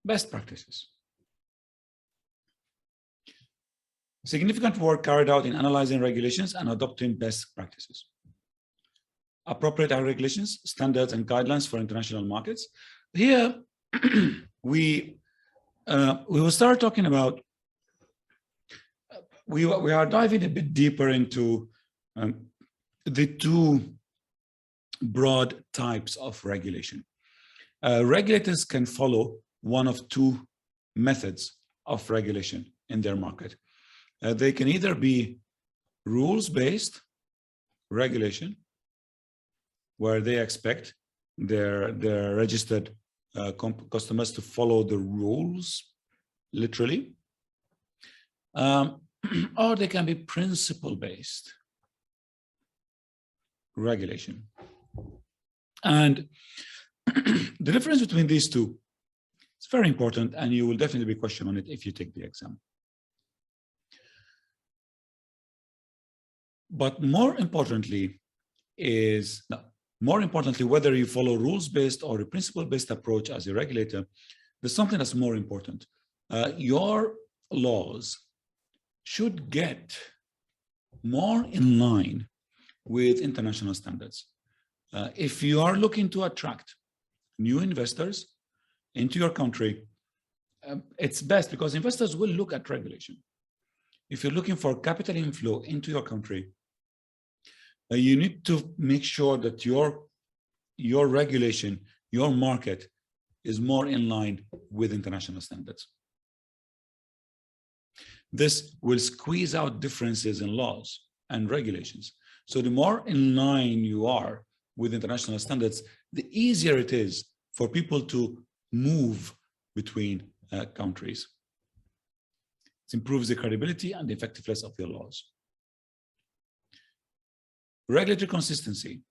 Best practices. Significant work carried out in analyzing regulations and adopting best practices. Appropriate regulations, standards, and guidelines for international markets. Here, we will start talking about, we are diving a bit deeper into the two broad types of regulation. Regulators can follow one of two methods of regulation in their market. They can either be rules-based regulation, where they expect their registered customers to follow the rules, literally, or they can be principle-based regulation. And the difference between these two is very important, and you will definitely be questioned on it if you take the exam. But more importantly, whether you follow rules-based or a principle-based approach as a regulator, there's something that's more important. Your laws should get more in line with international standards. If you are looking to attract new investors into your country, it's best because investors will look at regulation. If you're looking for capital inflow into your country, you need to make sure that your regulation, your market is more in line with international standards. This will squeeze out differences in laws and regulations. So the more in line you are with international standards, the easier it is for people to move between countries. It improves the credibility and the effectiveness of your laws. Regulatory consistency.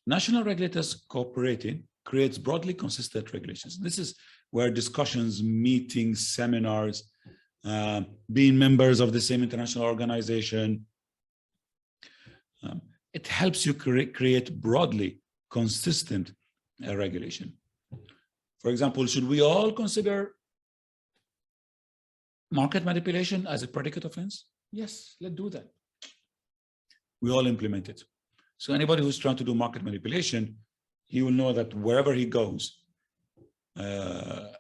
National regulators cooperating creates broadly consistent regulations. This is where discussions, meetings, seminars, being members of the same international organization, it helps you create broadly consistent regulation. For example, should we all consider market manipulation as a predicate offense? Yes, let's do that. We all implement it. So anybody who's trying to do market manipulation, he will know that wherever he goes,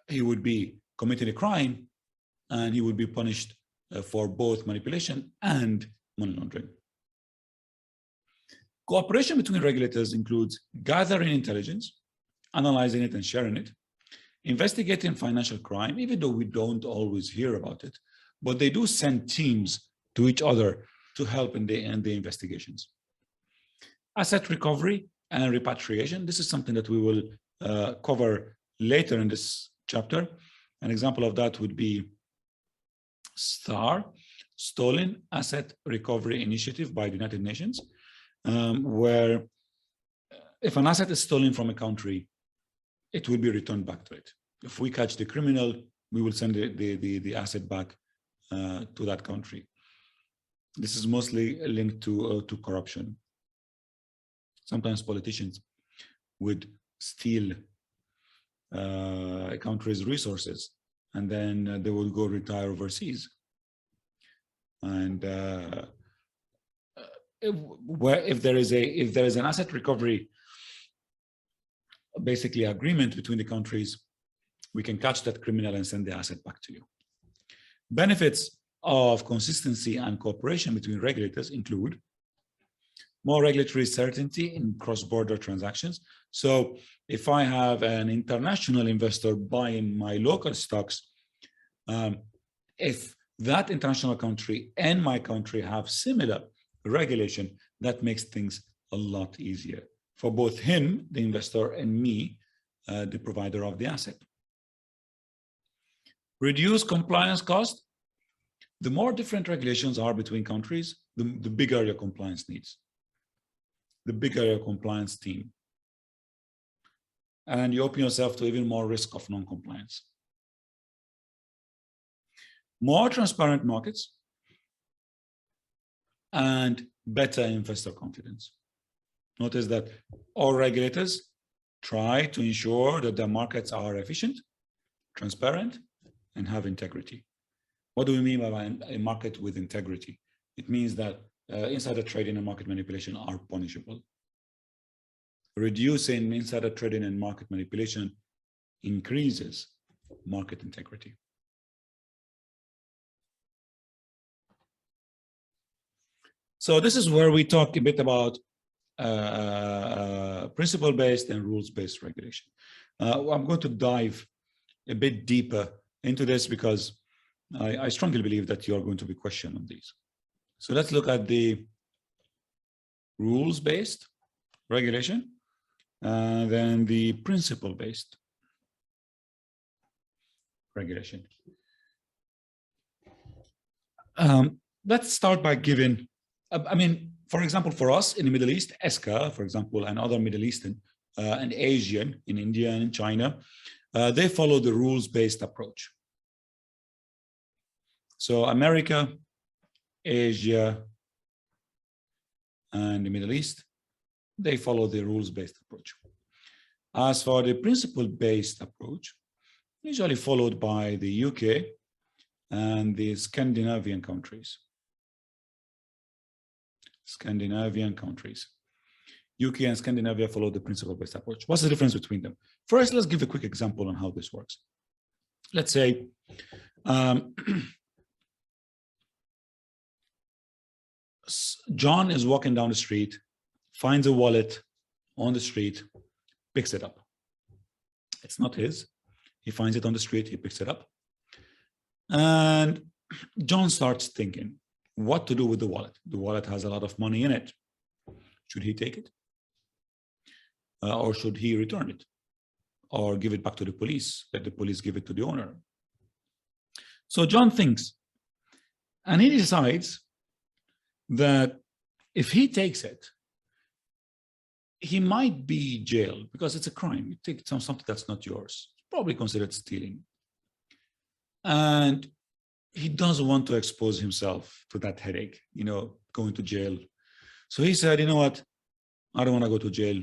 he would be committing a crime, and he would be punished for both manipulation and money laundering. Cooperation between regulators includes gathering intelligence, analyzing it and sharing it, investigating financial crime, even though we don't always hear about it, but they do send teams to each other to help in the investigations. Asset recovery and repatriation. This is something that we will cover later in this chapter. An example of that would be STAR, Stolen Asset Recovery Initiative by the United Nations, where if an asset is stolen from a country, it will be returned back to it. If we catch the criminal, we will send the asset back to that country. This is mostly linked to corruption. Sometimes politicians would steal a country's resources, and then they will go retire overseas. And if there is an asset recovery, basically agreement between the countries, we can catch that criminal and send the asset back to you. Benefits of consistency and cooperation between regulators include more regulatory certainty in cross-border transactions. So if I have an international investor buying my local stocks, if that international country and my country have similar regulation, that makes things a lot easier for both him, the investor, and me, the provider of the asset. Reduce compliance cost. The more different regulations are between countries, the bigger your compliance needs, the bigger your compliance team. And you open yourself to even more risk of non-compliance. More transparent markets and better investor confidence. Notice that all regulators try to ensure that their markets are efficient transparent, and have integrity. What do we mean by a market with integrity? It means that insider trading and market manipulation are punishable. Reducing insider trading and market manipulation increases market integrity. So this is where we talk a bit about principle-based and rules-based regulation. I'm going to dive a bit deeper into this because I strongly believe that you are going to be questioned on these. So let's look at the rules-based regulation and then the principle-based regulation. Let's start by giving, for example, for us in the Middle East, ESCA, for example, and other Middle Eastern and Asian in India and in China, they follow the rules-based approach. So America, Asia, and the Middle East, they follow the rules-based approach. As for the principle-based approach, usually followed by the UK and the Scandinavian countries. UK and Scandinavia follow the principle-based approach. What's the difference between them? First, let's give a quick example on how this works. Let's say John is walking down the street, finds a wallet on the street, picks it up. It's not his. He finds it on the street, he picks it up. And John starts thinking what to do with the wallet. The wallet has a lot of money in it. Should he take it? Or should he return it? Or give it back to the police, let the police give it to the owner? So John thinks, and he decides that if he takes it, he might be jailed because it's a crime. You take something that's not yours, it's probably considered stealing. And he doesn't want to expose himself to that headache, going to jail. So he said, you know what? I don't want to go to jail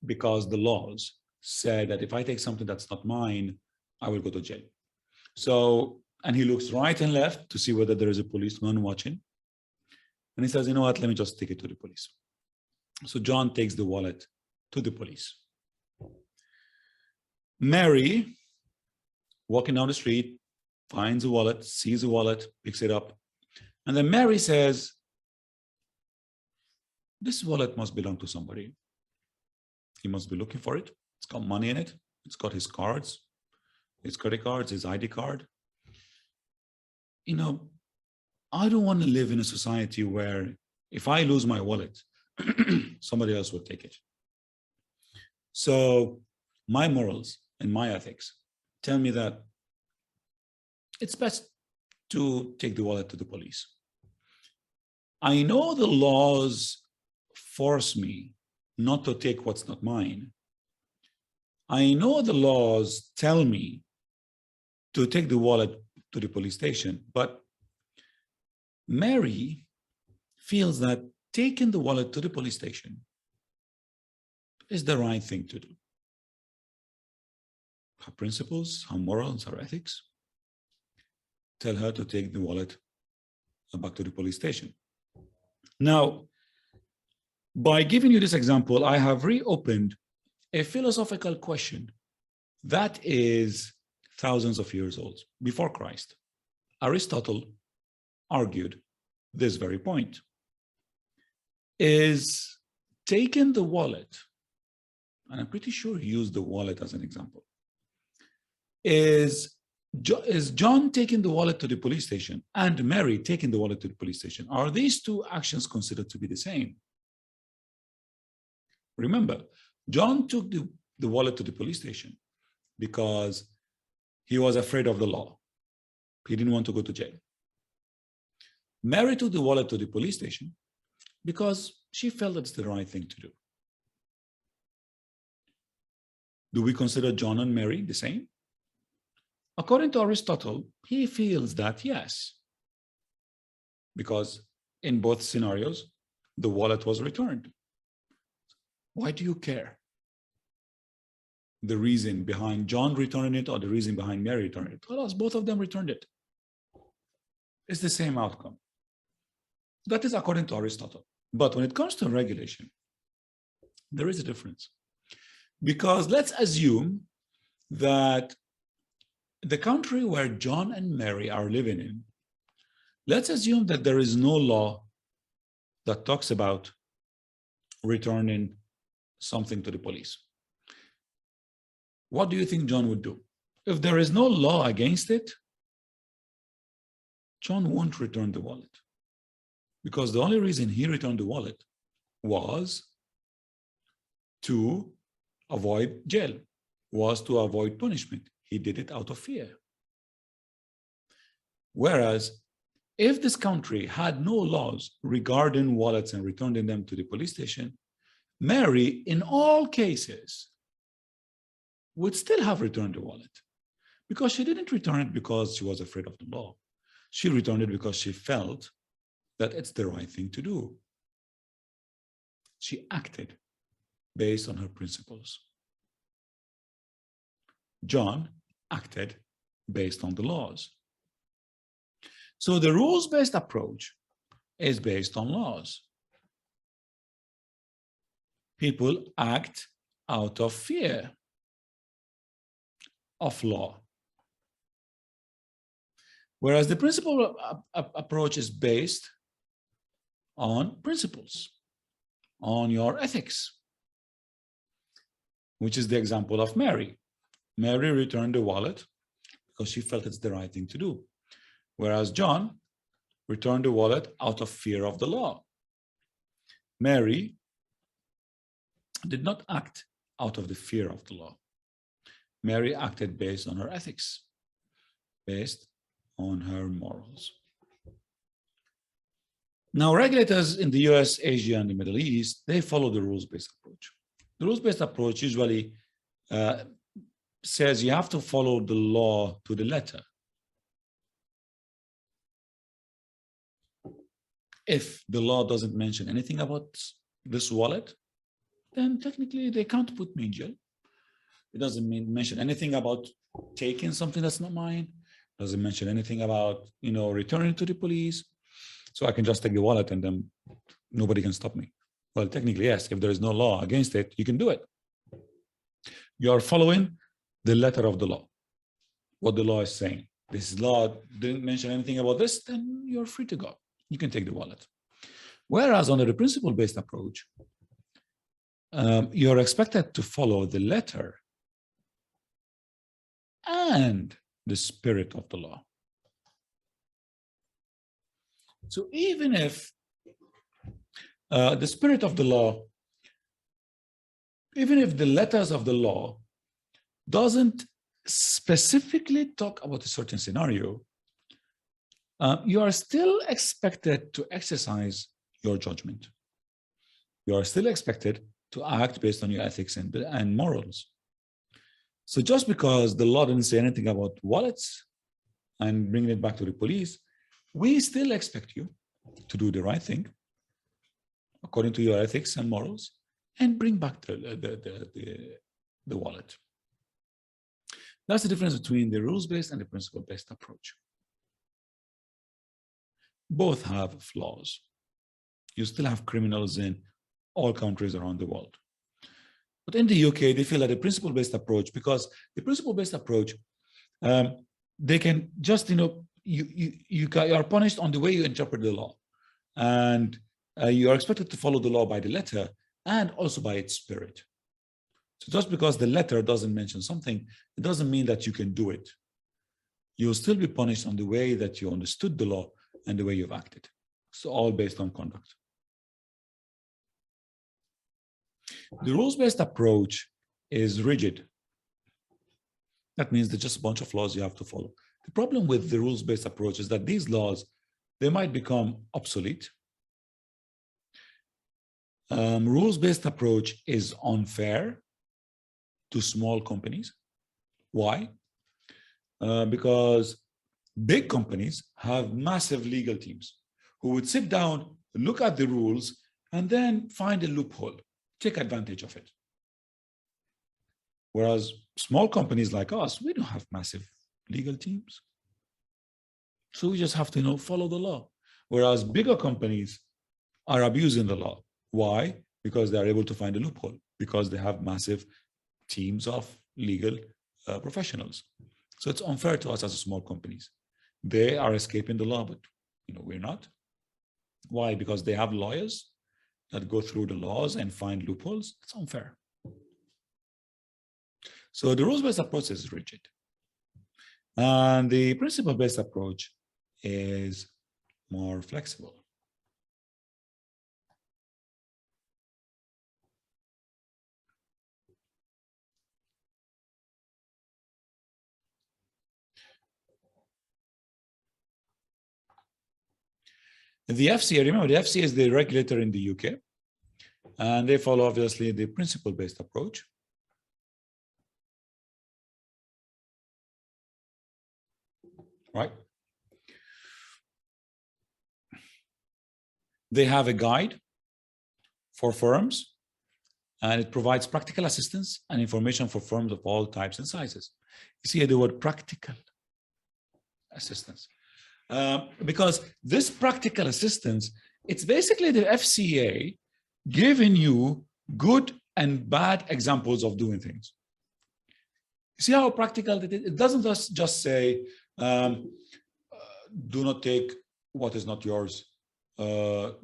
because the laws say that if I take something that's not mine, I will go to jail. So, and he looks right and left to see whether there is a policeman watching. And he says, you know what? Let me just take it to the police. So John takes the wallet to the police. Mary, walking down the street, finds a wallet, sees a wallet, picks it up. And then Mary says, this wallet must belong to somebody. He must be looking for it. It's got money in it. It's got his cards, his credit cards, his ID card. I don't want to live in a society where if I lose my wallet, somebody else will take it. So my morals and my ethics tell me that it's best to take the wallet to the police. I know the laws force me not to take what's not mine. I know the laws tell me to take the wallet to the police station, but Mary feels that taking the wallet to the police station is the right thing to do. Her principles, her morals, her ethics tell her to take the wallet back to the police station. Now, by giving you this example, I have reopened a philosophical question that is thousands of years old. Before Christ, Aristotle argued this very point. Is taking the wallet, and I'm pretty sure he used the wallet as an example, is John taking the wallet to the police station and Mary taking the wallet to the police station, are these two actions considered to be the same? Remember, John took the wallet to the police station because he was afraid of the law. He didn't want to go to jail. Mary took the wallet to the police station because she felt it's the right thing to do. Do we consider John and Mary the same? According to Aristotle, he feels that yes, because in both scenarios, the wallet was returned. Why do you care? the reason behind John returning it or the reason behind Mary returning it. Well, both of them returned it. It's the same outcome. That is according to Aristotle. But when it comes to regulation, there is a difference. Because let's assume that the country where John and Mary are living in, let's assume that there is no law that talks about returning something to the police. What do you think John would do? If there is no law against it, John won't return the wallet. Because the only reason he returned the wallet was to avoid jail, was to avoid punishment. He did it out of fear. Whereas if this country had no laws regarding wallets and returning them to the police station, Mary, in all cases, would still have returned the wallet, because she didn't return it because she was afraid of the law. She returned it because she felt that it's the right thing to do. She acted based on her principles. John acted based on the laws. So the rules-based approach is based on laws. People act out of fear of law. Whereas the principle approach is based on principles, on your ethics, which is the example of Mary. Mary returned the wallet because she felt it's the right thing to do. Whereas John returned the wallet out of fear of the law. Mary did not act out of the fear of the law. Mary acted based on her ethics, based on her morals. Now, regulators in the US, Asia, and the Middle East, they follow the rules-based approach. The rules-based approach usually says you have to follow the law to the letter. If the law doesn't mention anything about this wallet, then technically they can't put me in jail. It doesn't mention anything about taking something that's not mine. It doesn't mention anything about, returning it to the police. So I can just take the wallet and then nobody can stop me. Well, technically, yes, if there is no law against it, you can do it. You are following the letter of the law, what the law is saying. This law didn't mention anything about this, then you're free to go. You can take the wallet. Whereas under the principle-based approach, you're expected to follow the letter and the spirit of the law. So even if the spirit of the law, even if the letters of the law doesn't specifically talk about a certain scenario, you are still expected to exercise your judgment. You are still expected to act based on your ethics and morals. So just because the law didn't say anything about wallets and bringing it back to the police, we still expect you to do the right thing according to your ethics and morals and bring back the wallet. That's the difference between the rules-based and the principle-based approach. Both have flaws. You still have criminals in all countries around the world. But in the UK, they feel that the principle-based approach, because the principle-based approach, they can just, you are punished on the way you interpret the law. And you are expected to follow the law by the letter and also by its spirit. So just because the letter doesn't mention something, it doesn't mean that you can do it. You'll still be punished on the way that you understood the law and the way you've acted. So all based on conduct. The rules-based approach is rigid. That means there's just a bunch of laws you have to follow. The problem with the rules-based approach is that these laws, they might become obsolete. Rules-based approach is unfair to small companies. Why? Because big companies have massive legal teams who would sit down, look at the rules, and then find a loophole, take advantage of it. Whereas small companies like us, we don't have massive legal teams. So we just have to, follow the law. Whereas bigger companies are abusing the law. Why? Because they are able to find a loophole, because they have massive teams of legal professionals. So it's unfair to us as small companies. They are escaping the law, but we're not. Why? Because they have lawyers that go through the laws and find loopholes. It's unfair. So the rules-based approach is rigid. And the principle-based approach is more flexible. The FCA, remember, the FCA is the regulator in the UK, and they follow, obviously, the principle-based approach. Right? They have a guide for firms, and it provides practical assistance and information for firms of all types and sizes. You see the word practical assistance. Because this practical assistance, it's basically the FCA giving you good and bad examples of doing things. You see how practical it is? It doesn't just say, do not take what is not yours,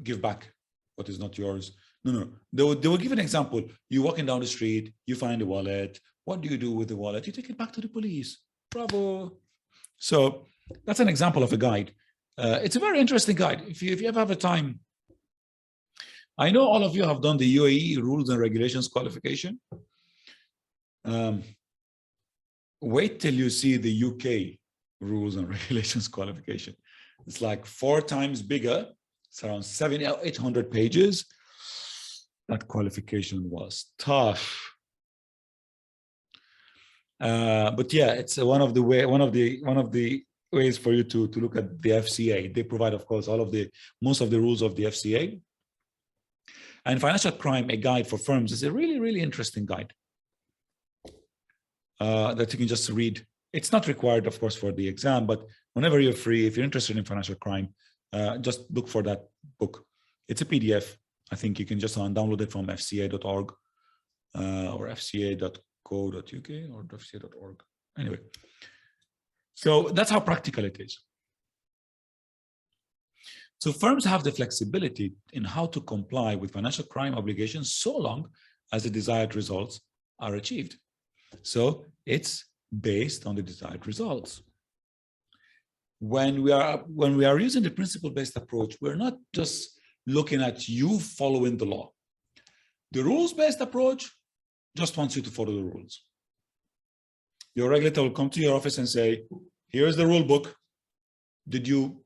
give back what is not yours. No. They will give an example. You're walking down the street, you find a wallet. What do you do with the wallet? You take it back to the police. Bravo. So that's an example of a guide. It's a very interesting guide. If you ever have a time, I know all of you have done the UAE rules and regulations qualification. Wait till you see the UK rules and regulations qualification. It's like 4 times bigger. It's around 700 or 800 pages. That qualification was tough. But yeah, it's one of the ways for you to look at the FCA. They provide, of course, most of the rules of the FCA. And Financial Crime, a guide for firms, is a really, really interesting guide that you can just read. It's not required, of course, for the exam, but whenever you're free, if you're interested in financial crime, just look for that book. It's a PDF. I think you can just download it from fca.org or fca.co.uk or fca.org. Anyway, so that's how practical it is. So firms have the flexibility in how to comply with financial crime obligations so long as the desired results are achieved. So it's based on the desired results. When we are using the principle-based approach, we're not just looking at you following the law. The rules-based approach just wants you to follow the rules. Your regulator will come to your office and say, here's the rule book. Did you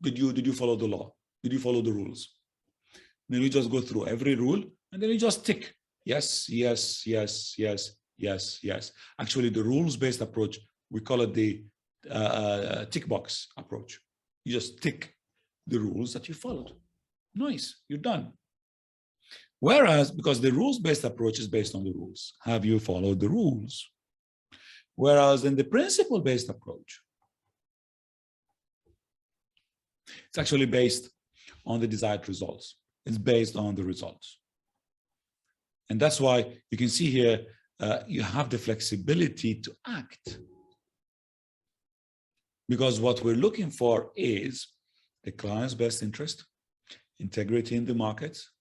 follow the law? Did you follow the rules? Then you just go through every rule and then you just tick. Yes, yes, yes, yes, yes, yes. Actually, the rules-based approach, we call it the tick box approach. You just tick the rules that you followed. Nice, you're done. Whereas, because the rules-based approach is based on the rules, have you followed the rules? Whereas in the principle-based approach, it's actually based on the desired results. It's based on the results. And that's why you can see here, you have the flexibility to act. Because what we're looking for is the client's best interest, integrity in the markets,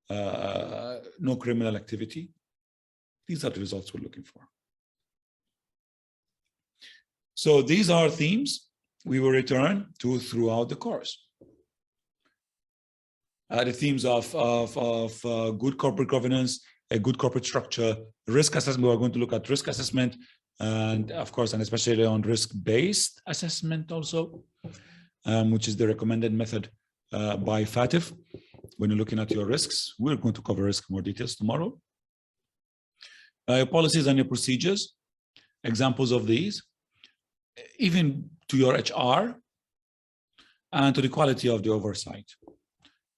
no criminal activity. These are the results we're looking for. So these are themes we will return to throughout the course. The themes of good corporate governance, a good corporate structure, risk assessment. We're going to look at risk assessment, and of course, and especially on risk-based assessment also, which is the recommended method by FATF. When you're looking at your risks, we're going to cover risk more details tomorrow. Your policies and your procedures, examples of these, even to your HR and to the quality of the oversight.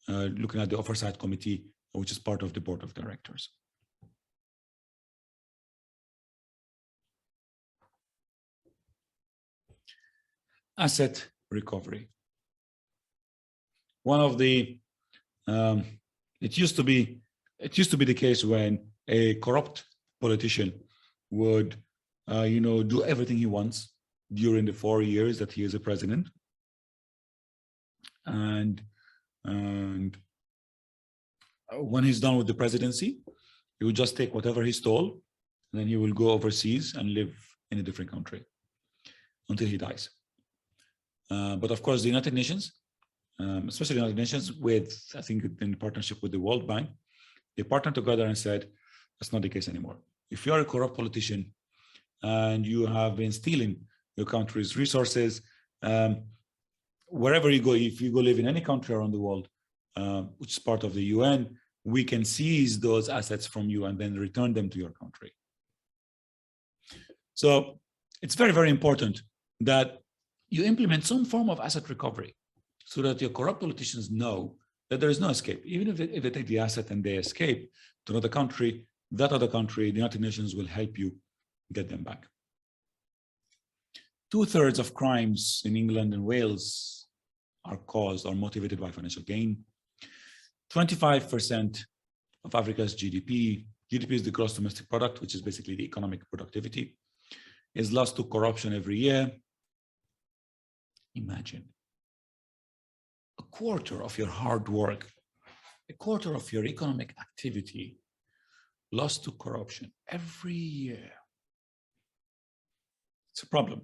Looking at the oversight committee, which is part of the board of directors. asset recovery. One of the, it used to be the case when a corrupt politician would, do everything he wants during the 4 years that he is a president. And when he's done with the presidency, he will just take whatever he stole, and then he will go overseas and live in a different country until he dies. But of course, the United Nations, especially the United Nations, with, I think, in partnership with the World Bank, they partnered together and said, that's not the case anymore. If you're a corrupt politician and you have been stealing your country's resources, wherever you go, if you go live in any country around the world, which is part of the UN, we can seize those assets from you and then return them to your country. So it's very, very important that you implement some form of asset recovery so that your corrupt politicians know that there is no escape. Even if they take the asset and they escape to another country, that other country, the United Nations, will help you get them back. 2/3 of crimes in England and Wales are caused or motivated by financial gain. 25% of Africa's GDP is the gross domestic product, which is basically the economic productivity, is lost to corruption every year. Imagine a quarter of your hard work, a quarter of your economic activity lost to corruption every year. It's a problem.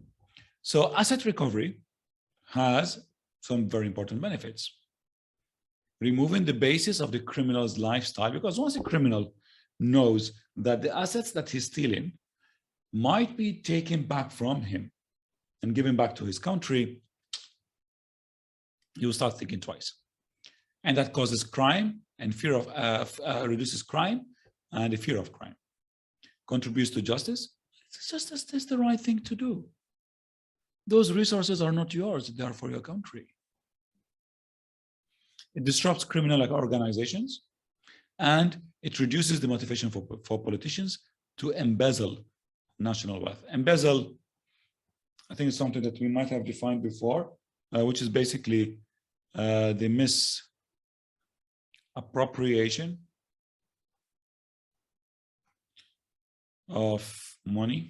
So asset recovery has some very important benefits. Removing the basis of the criminal's lifestyle, because once a criminal knows that the assets that he's stealing might be taken back from him and given back to his country, he will start thinking twice. And that causes crime and fear of, reduces crime and the fear of crime. Contributes to justice. It's just that's the right thing to do. Those resources are not yours, they are for your country. It disrupts criminal organizations, and it reduces the motivation for politicians to embezzle national wealth. Embezzle, I think, it's something that we might have defined before, which is basically the misappropriation of money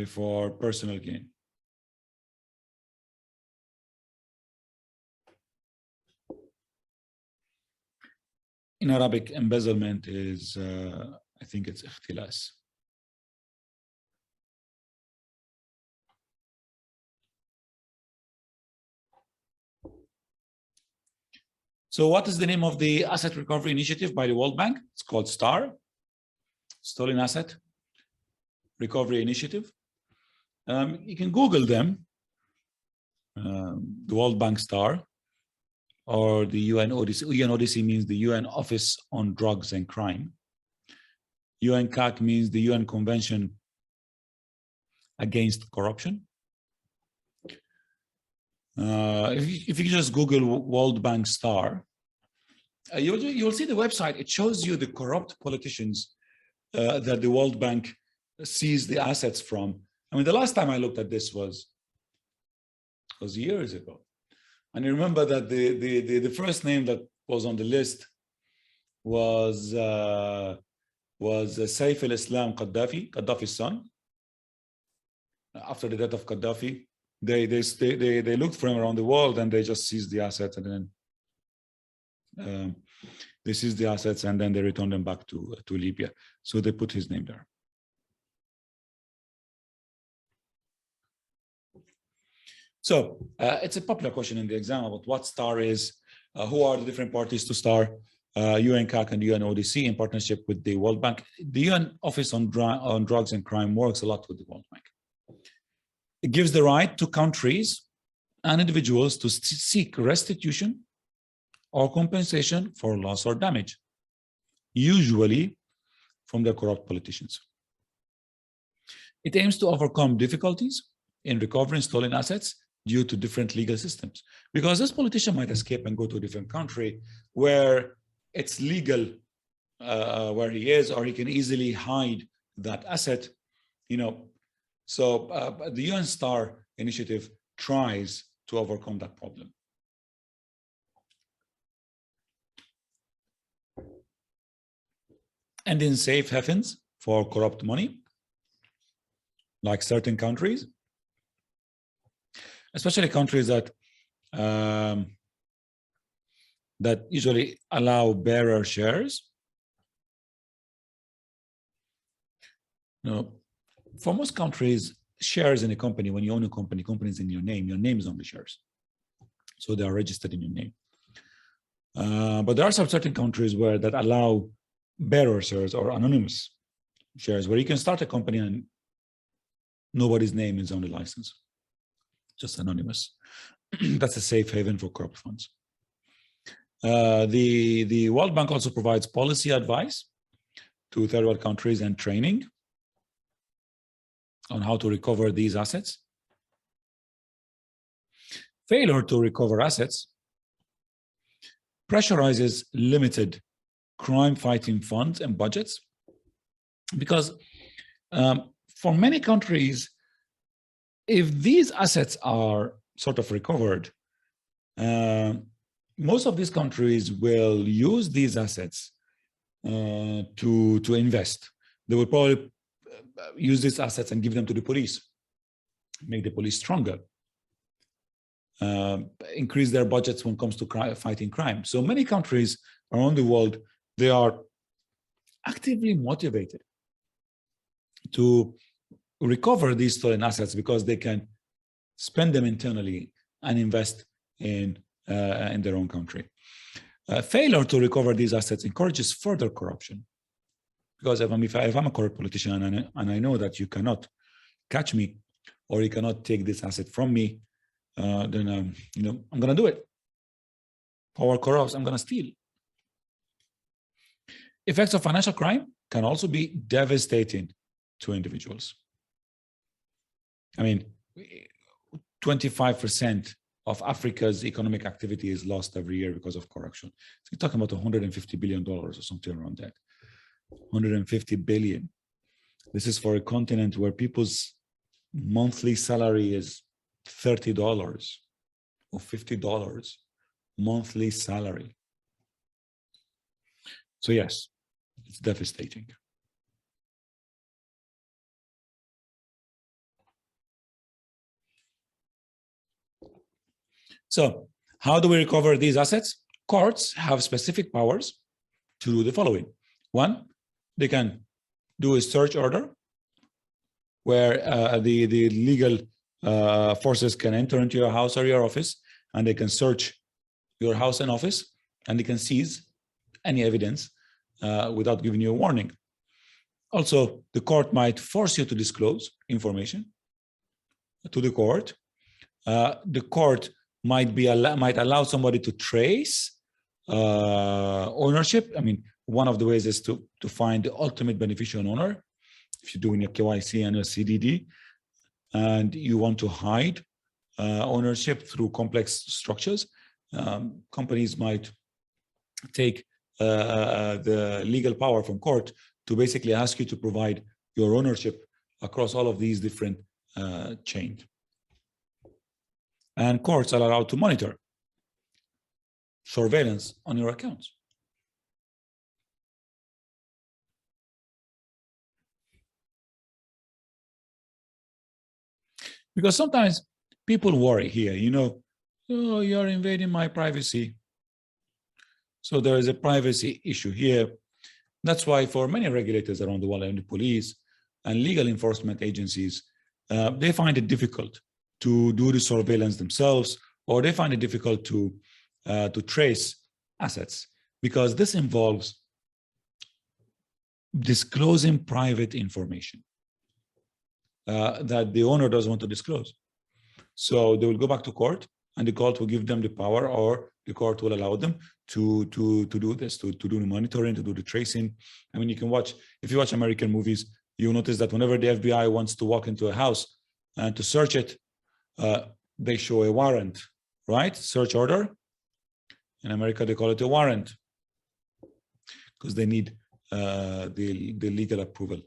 for personal gain. In Arabic, embezzlement is, I think it's ikhtilas. So what is the name of the Asset Recovery Initiative by the World Bank? It's called STAR, Stolen Asset Recovery Initiative. You can Google them, the World Bank STAR, or the UNODC. UNODC means the UN Office on Drugs and Crime. UNCAC means the UN Convention Against Corruption. If you just Google World Bank STAR, you'll see the website. It shows you the corrupt politicians that the World Bank seized the assets from. I mean, the last time I looked at this was years ago. And I remember that the first name that was on the list was Saif al-Islam Gaddafi, Gaddafi's son. After the death of Gaddafi, they looked for him around the world, and they just seized the assets, and then they seized the assets, and then they returned them back to Libya. So they put his name there. So it's a popular question in the exam about what STAR is, who are the different parties to STAR, UNCAC and UNODC in partnership with the World Bank. The UN Office on Drugs and Crime works a lot with the World Bank. It gives the right to countries and individuals to seek restitution or compensation for loss or damage, usually from their corrupt politicians. It aims to overcome difficulties in recovering stolen assets due to different legal systems, because this politician might escape and go to a different country where it's legal where he is, or he can easily hide that asset, So the UN STAR initiative tries to overcome that problem. And in safe havens for corrupt money, like certain countries, especially countries that that usually allow bearer shares. For most countries, shares in a company, when you own a company, company is in your name is on the shares. So they are registered in your name. But there are some certain countries where that allow bearer shares or anonymous shares, where you can start a company and nobody's name is on the license, just anonymous. That's a safe haven for corrupt funds. The World Bank also provides policy advice to third world countries and training on how to recover these assets. Failure to recover assets pressurizes limited crime-fighting funds and budgets, because for many countries, if these assets are sort of recovered, most of these countries will use these assets to invest. They will probably use these assets and give them to the police, make the police stronger, increase their budgets when it comes to fighting crime. So many countries around the world, they are actively motivated to recover these stolen assets because they can spend them internally and invest in their own country. Failure to recover these assets encourages further corruption. Because if I'm a corrupt politician and I know that you cannot catch me or you cannot take this asset from me, then I'm going to do it. Power corrupts, I'm going to steal. Effects of financial crime can also be devastating to individuals. I mean, 25% of Africa's economic activity is lost every year because of corruption. So you're talking about $150 billion or something around that. 150 billion. This is for a continent where people's monthly salary is $30 or $50 monthly salary. So yes, it's devastating. So how do we recover these assets? Courts have specific powers to do the following. One, they can do a search order where the legal forces can enter into your house or your office, and they can search your house and office, and they can seize any evidence without giving you a warning. Also, the court might force you to disclose information to the court. The court might allow somebody to trace ownership. I mean, one of the ways is to find the ultimate beneficial owner. If you're doing a KYC and a CDD, and you want to hide ownership through complex structures, companies might take the legal power from court to basically ask you to provide your ownership across all of these different chains. And courts are allowed to monitor surveillance on your accounts. Because sometimes people worry here, oh, you're invading my privacy. So there is a privacy issue here. That's why for many regulators around the world, and the police and legal enforcement agencies, they find it difficult to do the surveillance themselves, or they find it difficult to trace assets, because this involves disclosing private information that the owner doesn't want to disclose. So they will go back to court, and the court will give them the power, or the court will allow them to do this, to do the monitoring, to do the tracing. I mean, if you watch American movies, you'll notice that whenever the FBI wants to walk into a house and to search it, they show a warrant, right? Search order. In America, they call it a warrant because they need the legal approval,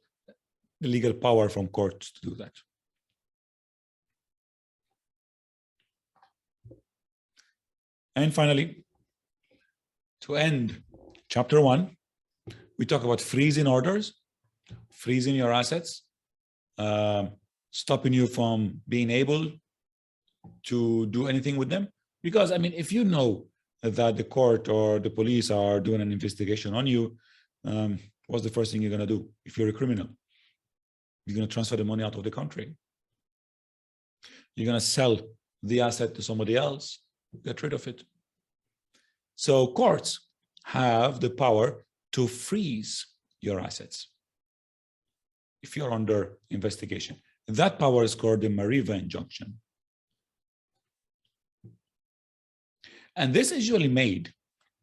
the legal power from court to do that. And finally, to end chapter 1, we talk about freezing orders, freezing your assets, stopping you from being able to do anything with them. Because, I mean, if you know that the court or the police are doing an investigation on you, what's the first thing you're going to do if you're a criminal? You're going to transfer the money out of the country. You're going to sell the asset to somebody else, get rid of it. So courts have the power to freeze your assets if you're under investigation. That power is called the Mariva injunction. And this is usually made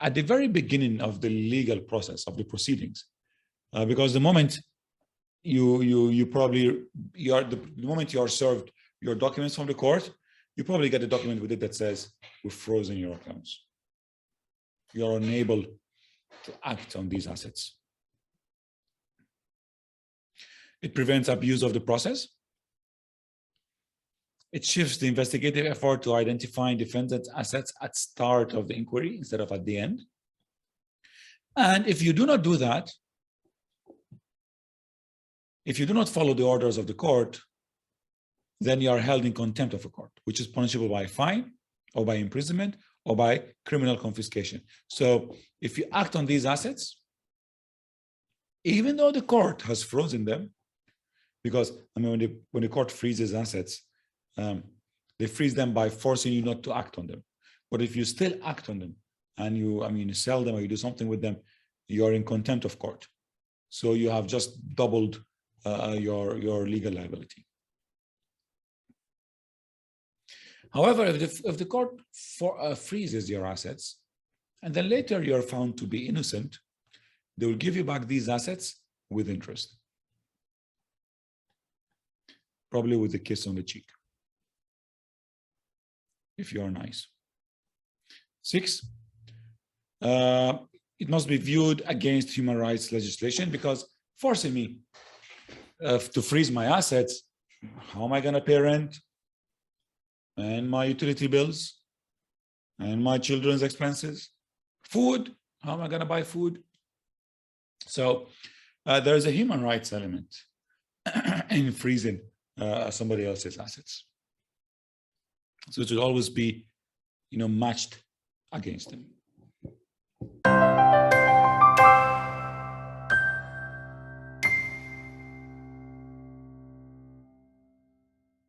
at the very beginning of the legal process of the proceedings, because the moment the moment you are served your documents from the court, you probably get a document with it that says, we've frozen your accounts. You're unable to act on these assets. It prevents abuse of the process. It shifts the investigative effort to identifying defendant's assets at start of the inquiry instead of at the end. And if you do not do that, if you do not follow the orders of the court, then you are held in contempt of a court, which is punishable by a fine or by imprisonment or by criminal confiscation. So if you act on these assets, even though the court has frozen them, because I mean, when the court freezes assets, they freeze them by forcing you not to act on them. But if you still act on them and you sell them or you do something with them, you're in contempt of court. So you have just doubled your legal liability. However, if the court freezes your assets and then later you're found to be innocent, they will give you back these assets with interest, probably with a kiss on the cheek, if you're nice. 6, it must be viewed against human rights legislation, because forcing me to freeze my assets, how am I going to pay rent and my utility bills and my children's expenses? Food, how am I going to buy food? So there is a human rights element in freezing somebody else's assets. So it should always be, matched against them.